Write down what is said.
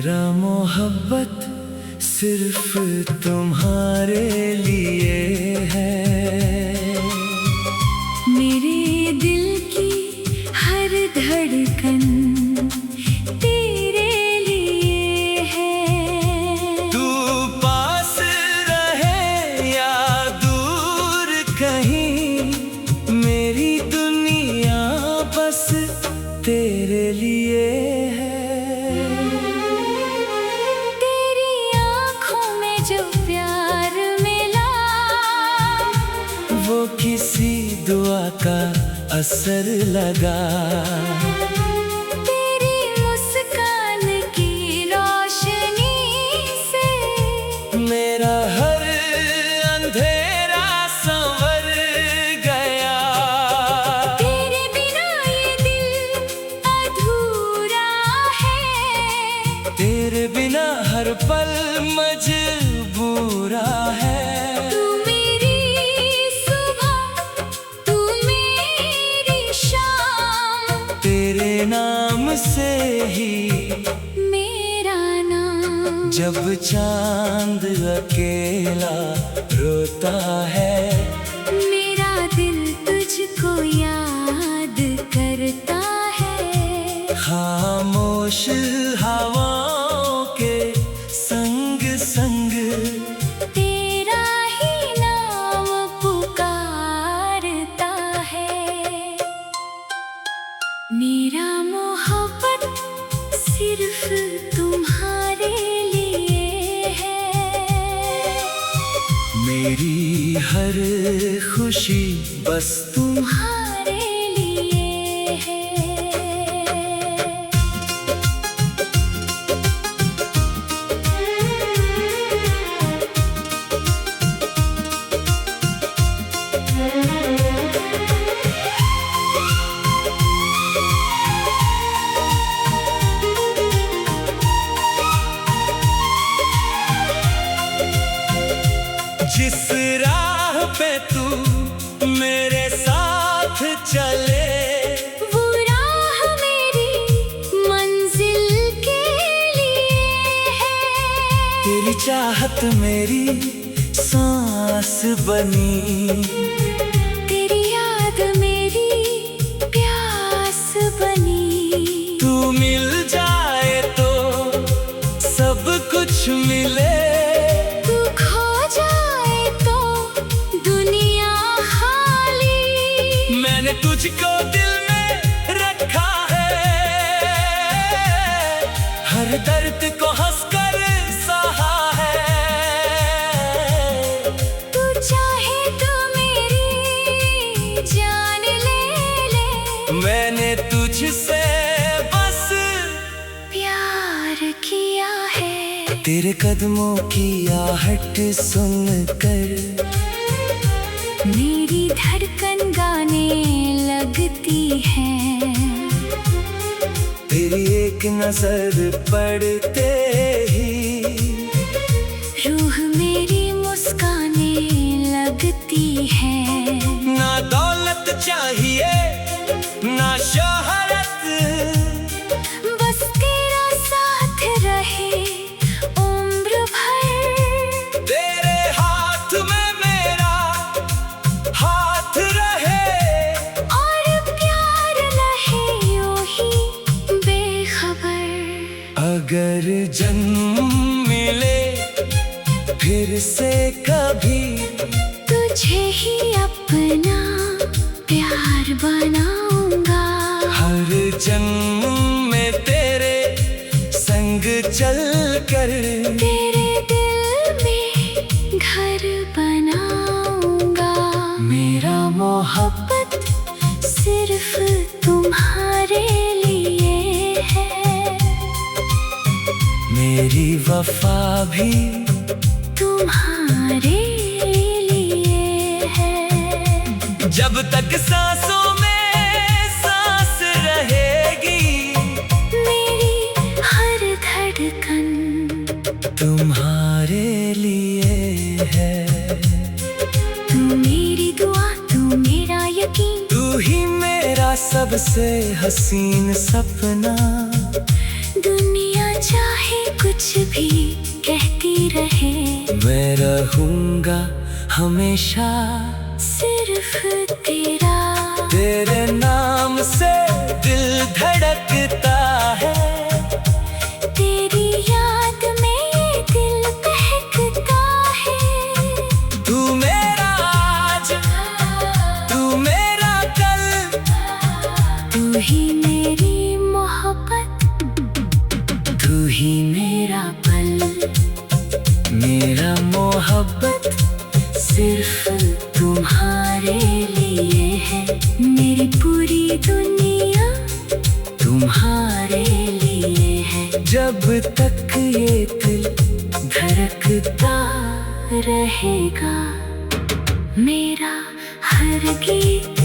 मेरा मोहब्बत सिर्फ तुम्हारे लिए है। मेरे दिल की हर धड़कन तेरे लिए है। तू पास रहे या दूर कहीं, मेरी दुनिया बस तेरे लिए है। तेरी आँखों में जो प्यार मिला, वो किसी दुआ का असर लगा। तेरी मुस्कान की रोशनी से मेरा हर अंधेरा संवर गया। तेरे बिना ये दिल अधूरा है। तेरे बिना हर पल मजबूरा है। तू मेरी सुबह, तू मेरी शाम, तेरे नाम से ही मेरा नाम। जब चांद अकेला रोता है, मेरा दिल तुझको याद करता है। खामोश हवाओं के संग संग तेरा ही नाम पुकारता है। मेरा मोहब्बत सिर्फ तुम्हारे लिए है। मेरी हर खुशी बस तुम्हारे लिए है। जिस राह पे तू मेरे साथ चले, वो राह मेरी मंजिल के लिए है। तेरी चाहत मेरी सांस बनी। तेरी याद मेरी प्यास बनी। तू मिल जाए तो सब कुछ मिले। तू खो जाए तो दुनिया खाली। मैंने तुझको दिल में रखा है, हर दर्द को हंसकर सहा है। तू चाहे तो मेरी जान ले ले। मैंने तुझसे बस प्यार किया है। तेरे कदमों की आहट सुनकर मेरी धड़कन गाने लगती है। तेरी एक नजर पड़ते ही रूह मेरी मुस्काने लगती है। ना दौलत चाहिए ना शोहरत, बस तेरा साथ रहे उम्र भर। तेरे हाथ में मेरा हाथ रहे, और प्यार रहे यूं ही बेखबर। अगर जन्म मिले फिर से कभी, तुझे ही अपना प्यार बनाऊंगा। हर जन्म में तेरे संग चलकर तेरे दिल में घर बनाऊंगा। मेरा मोहब्बत सिर्फ तुम्हारे लिए है। मेरी वफा भी तुम्हारे लिए है। जब तक सांसों में सांस रहेगी, मेरी हर धड़कन तुम्हारे लिए है। तू मेरी दुआ, तू मेरा यकीन, तू ही मेरा सबसे हसीन सपना। दुनिया चाहे कुछ भी कहती रहे, मैं रहूंगा हमेशा सिर्फ तेरा। तेरे नाम से दिल धड़कता है, तेरी याद में ये दिल बहकता है। तू मेरा आज, तू मेरा कल, तू ही मेरी मोहब्बत, तू ही मेरा पल। मेरा मोहब्बत सिर्फ तुम्हारे लिए है, मेरी पूरी दुनिया तुम्हारे लिए है। जब तक ये दिल धड़कता रहेगा, मेरा हर गीत